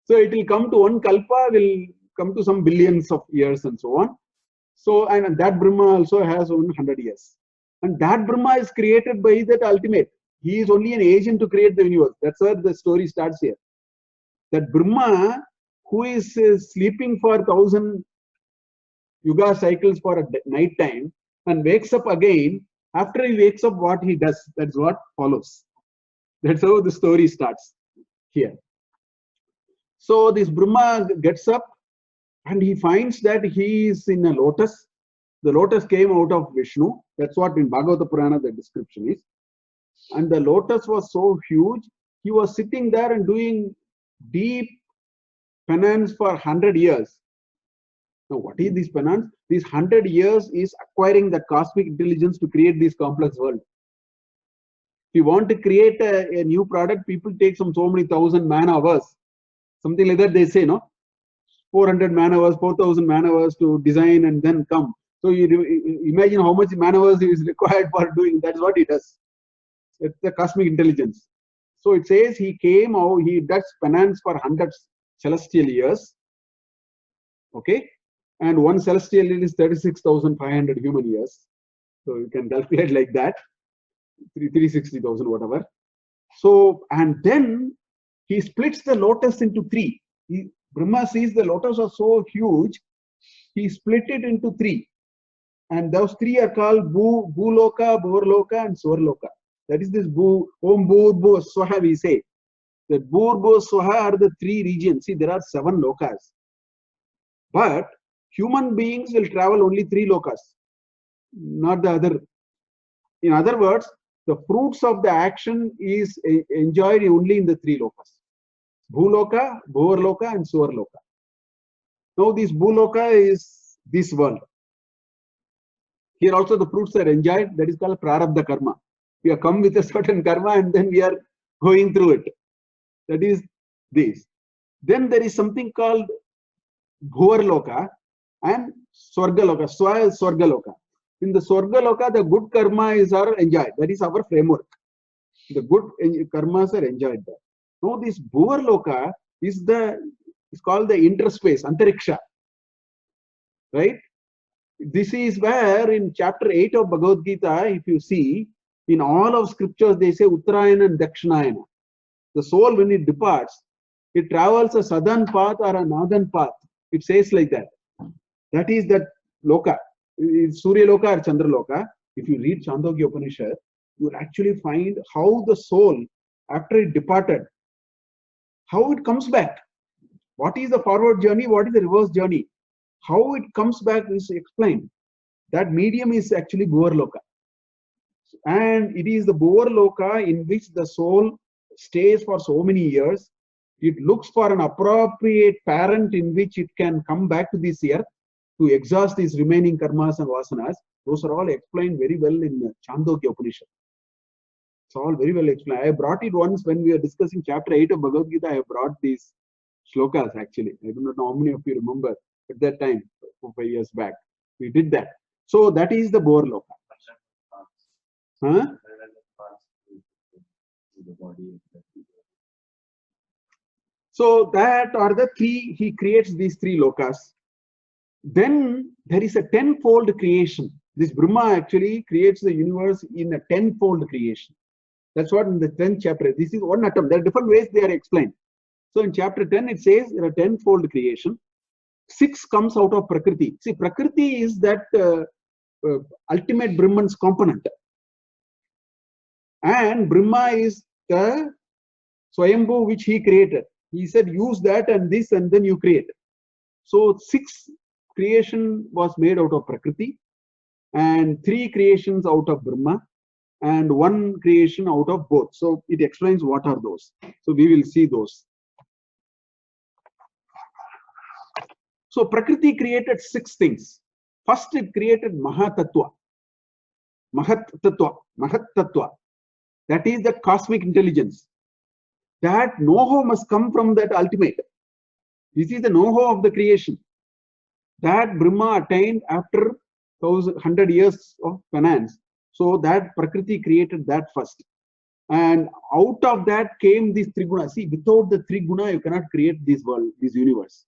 So it will come to one kalpa, will come to some billions of years and so on. So, and that Brahma also has 100 years. And that Brahma is created by that ultimate. He is only an agent to create the universe. That's where the story starts here. That Brahma, who is sleeping for 1,000 yuga cycles for a night time and wakes up again, after he wakes up, what he does, that's what follows. That's how the story starts here. So this Brahma gets up and he finds that he is in a lotus. The lotus came out of Vishnu. That's what in Bhagavata Purana the description is. And the lotus was so huge, he was sitting there and doing deep penance for 100 years. Now, what is this penance? This 100 years is acquiring the cosmic intelligence to create this complex world. If you want to create a new product, people take so many thousand man hours. Something like that they say, no? 400 man hours, 4,000 man hours to design and then come. So you imagine how much man hours is required for doing. That's what he does. It's the cosmic intelligence. So it says he came out, he does penance for 100 celestial years. Okay. And one celestial year is 36,500 human years. So you can calculate like that. 360,000, whatever. So, and then he splits the lotus into three. Brahma sees the lotus are so huge, he split it into three. And those three are called Bhuloka, Bhurloka, and Swarloka. That is this Om Bhur Bhu Swaha we say. That Bhur Bhu Swaha are the three regions. See, there are 7 lokas. But human beings will travel only 3 lokas, not the other. In other words, the fruits of the action is enjoyed only in the 3 lokas. Bhuloka, Bhurloka, and Swarloka. Now this Bhuloka is this world. Here also the fruits are enjoyed. That is called Prarabdha Karma. We have come with a certain karma and then we are going through it. That is this. Then there is something called Bhuvarloka and Swargaloka. Swa is Swargaloka. In the Swargaloka, the good karma is enjoyed. That is our framework. The good karmas are enjoyed there. Now this Bhuvarloka is called the interspace, Antariksha. Right? This is where in chapter 8 of Bhagavad Gita, if you see, in all of scriptures they say Uttarayana and Dakshinayana. The soul, when it departs, it travels a southern path or a northern path. It says like that. That is that loka. It's Surya Loka or Chandra Loka. If you read Chandogya Upanishad, you will actually find how the soul, after it departed, how it comes back. What is the forward journey? What is the reverse journey? How it comes back is explained. That medium is actually Bhuvarloka. And it is the Bhuvarloka in which the soul stays for so many years. It looks for an appropriate parent in which it can come back to this earth to exhaust these remaining karmas and vasanas. Those are all explained very well in Chandogya Upanishad. It's all very well explained. I brought it once when we were discussing chapter 8 of Bhagavad Gita. I brought these shlokas actually. I do not know how many of you remember at that time, 4-5 years back. We did that. So that is the Bhuvarloka. Huh? So that are the three, he creates these 3 lokas. Then there is a 10-fold creation. This Brahma actually creates the universe in a 10-fold creation. That's what in the 10th chapter. This is one atom. There are different ways they are explained. So in chapter 10 it says there are 10-fold creation. 6 comes out of Prakriti. See, Prakriti is that ultimate Brahman's component. And Brahma is the Swayambhu which he created. He said use that and this and then you create. So 6 creation was made out of Prakriti and 3 creations out of Brahma and 1 creation out of both. So it explains what are those. So we will see those. So Prakriti created 6 things. First it created Mahatattva. Mahatattva. That is the cosmic intelligence. That know-how must come from that ultimate. This is the know-how of the creation. That Brahma attained after 100 years of penance. So that Prakriti created that first. And out of that came these three gunas. See, without the three guna, you cannot create this world, this universe.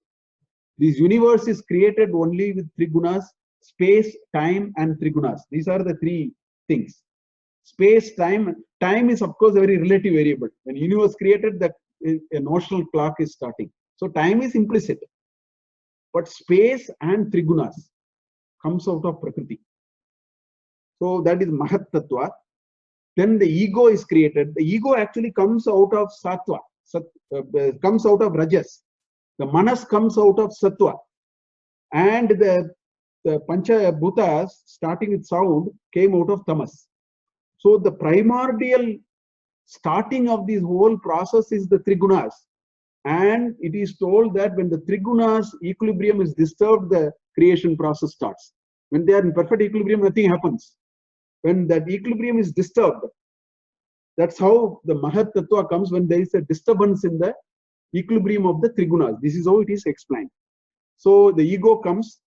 This universe is created only with three gunas: space, time, and three gunas. These are the three things. Space, time. Time is, of course, a very relative variable. When universe created, that a notional clock is starting. So time is implicit. But space and three gunas comes out of Prakriti. So that is Mahat Tattva. Then the ego is created. The ego actually comes out of Sattva, comes out of Rajas. The Manas comes out of Sattva. And the Pancha Bhutas, starting with sound, came out of Tamas. So the primordial starting of this whole process is the Trigunas. And it is told that when the Trigunas equilibrium is disturbed, the creation process starts. When they are in perfect equilibrium, nothing happens. When that equilibrium is disturbed, that's how the Mahat Tattva comes, when there is a disturbance in the equilibrium of the Trigunas. This is how it is explained. So the ego comes,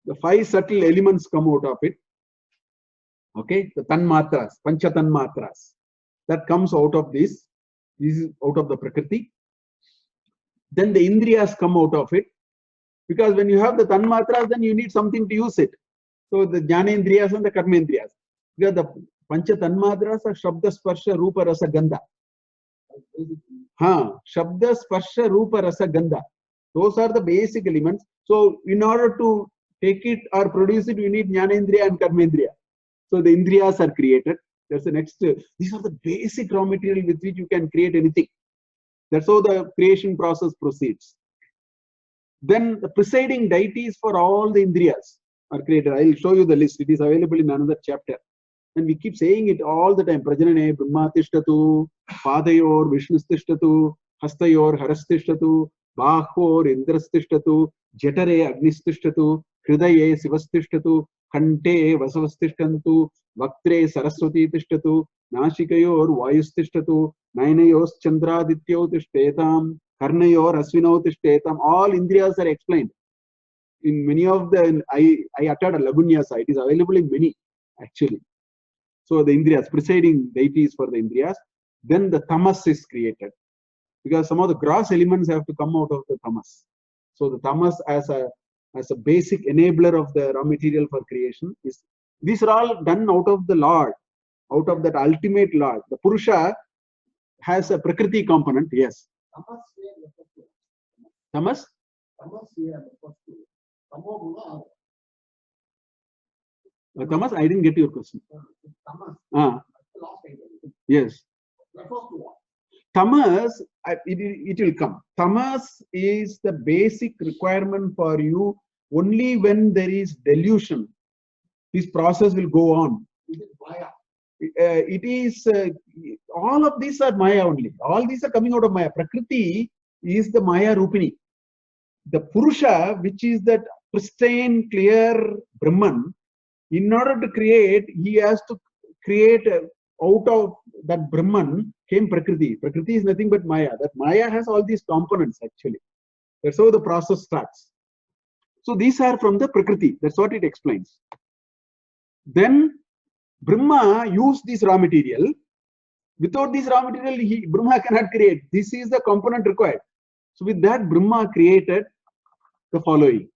the five subtle elements come out of it. Okay, the Tanmatras, Pancha Tanmatras, that comes out of this. This is out of the Prakriti. Then the Indriyas come out of it. Because when you have the Tanmatras, then you need something to use it. So the Jnanendriyas and the Karmendriyas. Because the Pancha Tanmatras are Shabda, Sparsha, Rupa, Rasa, Gandha. Shabda, Sparsha, Rupa, Rasa, Gandha. Those are the basic elements. So in order to take it or produce it, you need Jnanendriya and Karmendriya. So the Indriyas are created. That's the next. These are the basic raw material with which you can create anything. That's how the creation process proceeds. Then the presiding deities for all the Indriyas are created. I will show you the list. It is available in another chapter. And we keep saying it all the time. Prajanane Brahma Tishtatu, Padayor Vishnustishtatu, Hastayor Harastishtatu, Bahor Indrastishtatu, Jetare Agnistishtatu, Hridaye Sivastishtatu, Kante Vasavastishtantu, Vaktre Saraswati Tishtatu, Nashikayor Vayustishtatu, Nainayos Chandradityo Tishtetam, Karnayor Asvino Tishtetam. All Indriyas are explained. In many of the, I uttered a Lagunyasa. It is available in many, actually. So the Indriyas, presiding deities for the Indriyas. Then the Tamas is created. Because some of the gross elements have to come out of the Tamas. So the Tamas as a basic enabler of the raw material for creation is, these are all done out of the Lord, out of that ultimate Lord. The Purusha has a Prakriti component, yes. Tamas? Tamas, I didn't get your question. Yes. Tamas, it will come. Tamas is the basic requirement for you only when there is delusion. This process will go on. It is, all of these are Maya only. All these are coming out of Maya. Prakriti is the Maya Rupini. The Purusha, which is that pristine, clear Brahman, in order to create, he has to create out of that Brahman came Prakriti. Prakriti is nothing but Maya. That Maya has all these components actually. That's how the process starts. So these are from the Prakriti. That's what it explains. Then Brahma used this raw material. Without this raw material, Brahma cannot create. This is the component required. So with that, Brahma created the following.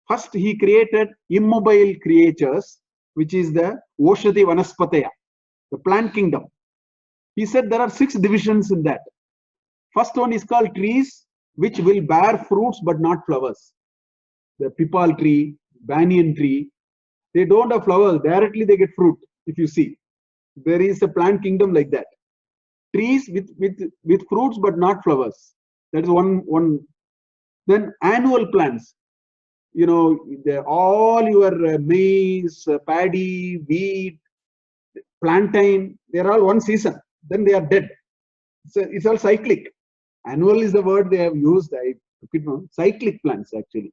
First, he created immobile creatures, which is the Oshadi Vanaspataya, the plant kingdom. He said there are 6 divisions in that. First one is called trees, which will bear fruits but not flowers. The pipal tree, banyan tree, they don't have flowers. Directly they get fruit, if you see. There is a plant kingdom like that. Trees with fruits but not flowers. That is one. Then annual plants. You know, all your maize, paddy, wheat, plantain, they are all one season. Then they are dead. So it's all cyclic. Annual is the word they have used. I took it from cyclic plants actually.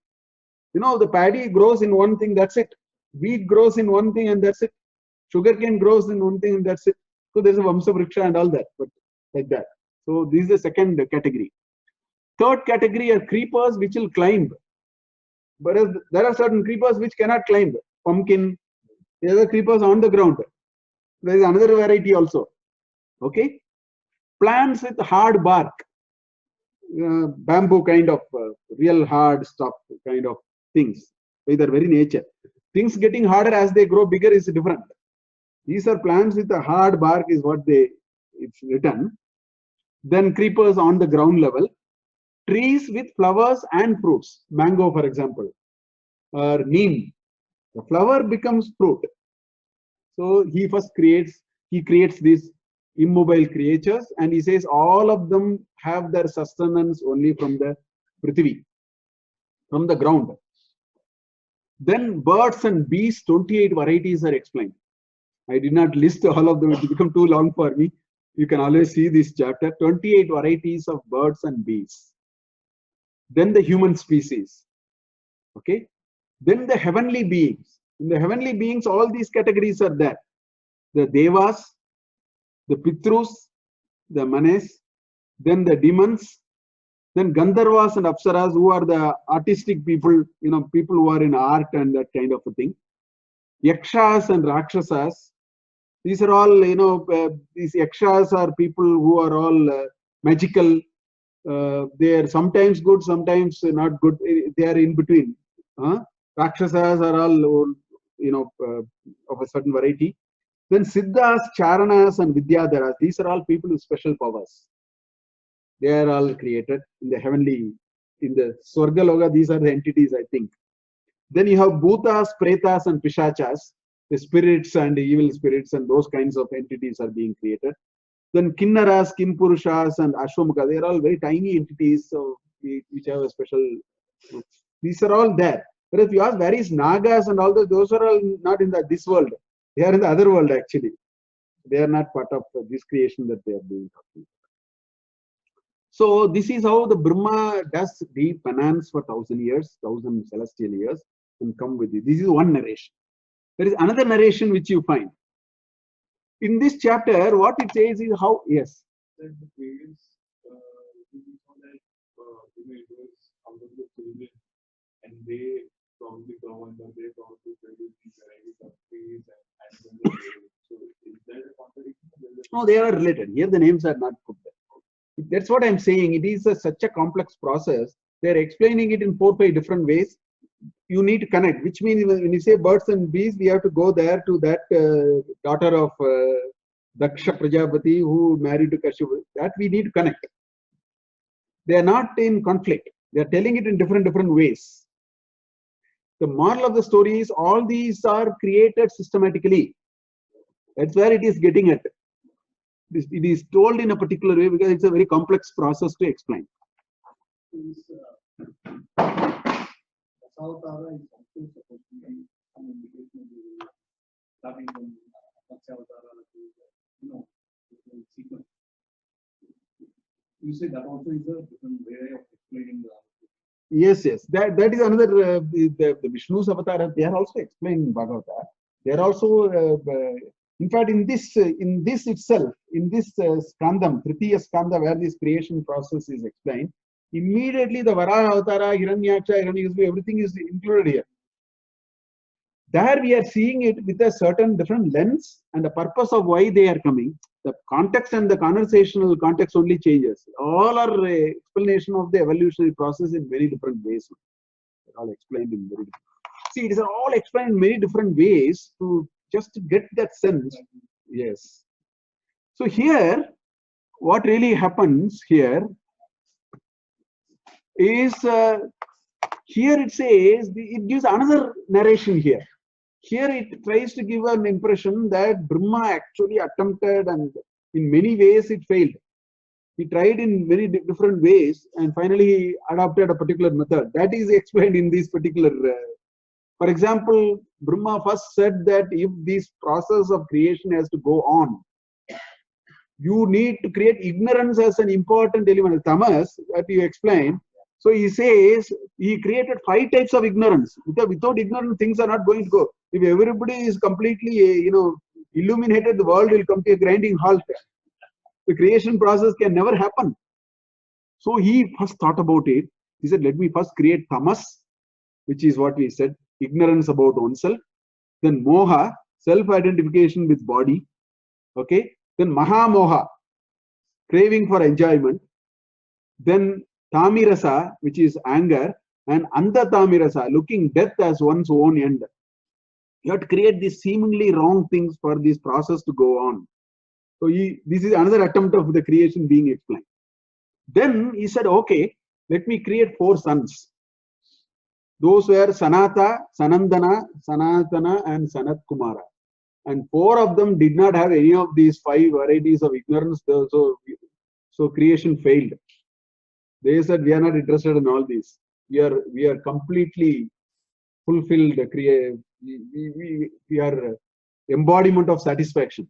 You know, the paddy grows in one thing, that's it. Wheat grows in one thing and that's it. Sugarcane grows in one thing and that's it. So there's a Vamsa Vriksha and all that, but like that. So this is the second category. Third category are creepers which will climb. But there are certain creepers which cannot climb. Pumpkin, the other creepers on the ground. There is another variety also. Okay, plants with hard bark, bamboo kind of real hard stuff kind of things by their very nature. Things getting harder as they grow bigger is different. These are plants with a hard bark is what it's written. Then creepers on the ground level, trees with flowers and fruits, mango for example, or neem. The flower becomes fruit. So he creates these immobile creatures, and he says all of them have their sustenance only from the Prithvi, from the ground. Then birds and bees, 28 varieties are explained. I did not list all of them, it will become too long for me. You can always see this chapter, 28 varieties of birds and bees. Then the human species. Okay. Then the heavenly beings. In the heavenly beings, all these categories are there. The Devas, the Pitrus, the Manes, then the demons, then Gandharvas and Apsaras, who are the artistic people, people who are in art and that kind of a thing. Yakshas and Rakshasas, these are all, these Yakshas are people who are all magical. They are sometimes good, sometimes not good. They are in between. Rakshasas are all, of a certain variety. Then Siddhas, Charanas, and Vidyadharas, these are all people with special powers. They are all created in the heavenly, in the Swargaloka, these are the entities, I think. Then you have Bhutas, Pretas, and Pishachas, the spirits and evil spirits, and those kinds of entities are being created. Then Kinnaras, Kimpurushas, and Ashwamukha, they are all very tiny entities, so which have a special. These are all there. But if you ask where is Nagas and all those are all not in this world. They are in the other world actually. They are not part of this creation that they are doing. So this is how the Brahma does deep penance for 1,000 years, 1,000 celestial years, and come with it. This is one narration. There is another narration which you find. In this chapter, what it says is how, yes. That the parents, out of the children, and they probably govern, but they probably produce these varieties of trees and animals. So is that a contradiction? No, they are related. Here the names are not put there. That's what I'm saying. It is such a complex process. They're explaining it in 4 or 5 different ways. You need to connect, which means when you say birds and bees, we have to go there to that daughter of Daksha Prajapati who married to Kashyapa. That we need to connect. They are not in conflict. They are telling it in different ways. The moral of the story is all these are created systematically. That's where it is getting at. It is told in a particular way because it's a very complex process to explain. Avatar is also supposed to be some indication of starting from Avatar to, sequence. You say that also is a different way of explaining the. Yes. That is another, the Vishnu's avatar, they are also explained in Bhagavata. They are also, in fact, in this itself, in this skandam, Tritiya skanda, where this creation process is explained, immediately the Varaha Avatara, Hiranyaksha, Hiranyakashipu, everything is included here. There we are seeing it with a certain different lens and the purpose of why they are coming. The context and the conversational context only changes. All are explanation of the evolutionary process in very different ways. They're all explained in very different. See, it is all explained in many different ways to just get that sense. Yes. So here, what really happens here is here it says it gives another narration here. Here it tries to give an impression that Brahma actually attempted, and in many ways it failed. He tried in many different ways and finally he adopted a particular method. That is explained in this particular. For example, Brahma first said that if this process of creation has to go on, you need to create ignorance as an important element. Tamas, that you explained. So he says he created 5 types of ignorance. Without ignorance, things are not going to go. If everybody is completely, illuminated, the world will come to a grinding halt. The creation process can never happen. So he first thought about it. He said, let me first create tamas, which is what we said, ignorance about oneself. Then moha, self-identification with body. Okay. Then Mahamoha, craving for enjoyment. Then Tamirasa, which is anger, and Anda Tamirasa, looking death as one's own end. You have to create these seemingly wrong things for this process to go on. So this is another attempt of the creation being explained. Then he said, okay, let me create 4 sons. Those were Sanata, Sanandana, Sanatana, and Sanat Kumara. And 4 of them did not have any of these 5 varieties of ignorance. So creation failed. They said, we are not interested in all these. We are completely fulfilled. We are embodiment of satisfaction.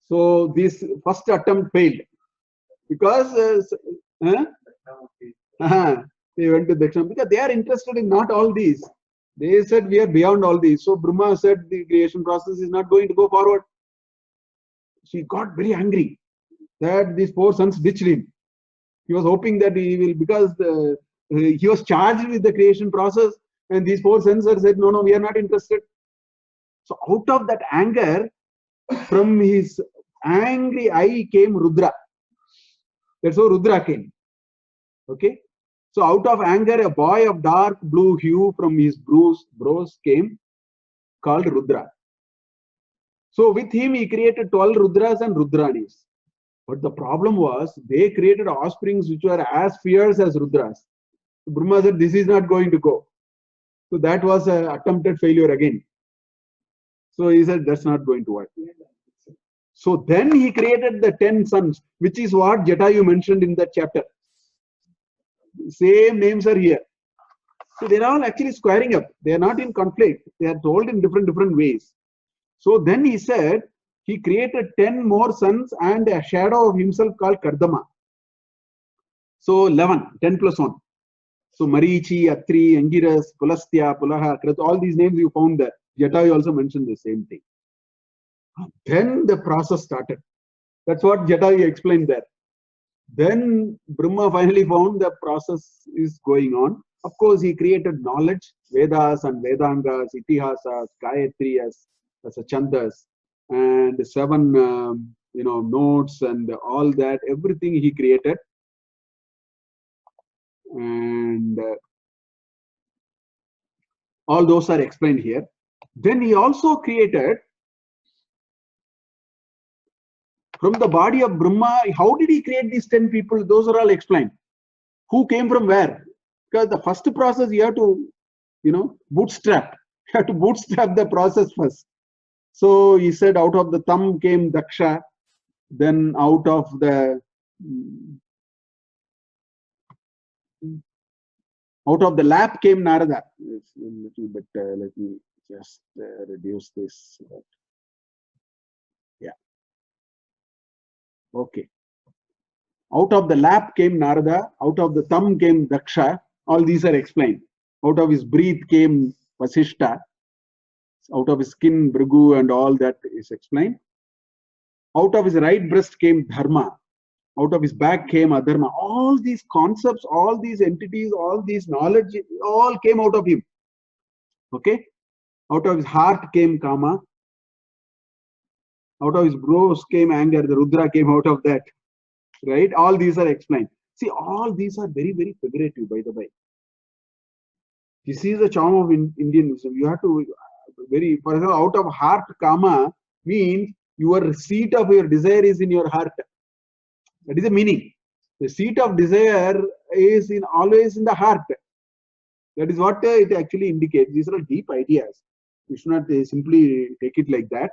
So this first attempt failed because they went to Dakshina because they are interested in not all these. They said we are beyond all these. So Brahma said the creation process is not going to go forward. She got very angry that these 4 sons ditched him. He was hoping that he will, because he was charged with the creation process, and these 4 sons said, no, we are not interested. So out of that anger, from his angry eye came Rudra. That's how Rudra came. Okay. So out of anger, a boy of dark blue hue from his brows came, called Rudra. So with him, he created 12 Rudras and Rudranis. But the problem was, they created offsprings which were as fierce as Rudras. So Brahma said, this is not going to go. So that was an attempted failure again. So he said, that's not going to work. So then he created the 10 sons, which is what Jatayu mentioned in that chapter. Same names are here. So they are all actually squaring up. They are not in conflict. They are told in different ways. So then he said, he created 10 more sons and a shadow of himself called Kardama. So 11, 10 plus 1. So Marichi, Atri, Angiras, Pulastya, Pulaha, Krat, all these names you found there. Jatayu also mentioned the same thing. Then the process started. That's what Jatayu explained there. Then Brahma finally found the process is going on. Of course, he created knowledge, Vedas and Vedangas, Itihasas, Gayatri as a Chandas, and 7 notes and all that, everything he created. And all those are explained here. Then he also created, from the body of Brahma, how did he create these 10 people? Those are all explained. Who came from where? Because the first process you have to, bootstrap. You have to bootstrap the process first. So he said, out of the thumb came Daksha, then out of the lap came Narada. It's a little bit, let me just reduce this. Yeah. Okay. Out of the lap came Narada, out of the thumb came Daksha. All these are explained. Out of his breath came Vasishta. Out of his skin, Bhrigu, and all that is explained. Out of his right breast came Dharma. Out of his back came Adharma. All these concepts, all these entities, all these knowledge, all came out of him. Okay? Out of his heart came Kama. Out of his brows came anger. The Rudra came out of that. Right? All these are explained. See, all these are very, very figurative, by the way. This is the charm of Indianism. You have to, for example, out of heart Kama means your seat of your desire is in your heart. That is the meaning. The seat of desire is always in the heart. That is what it actually indicates. These are deep ideas. You should not simply take it like that.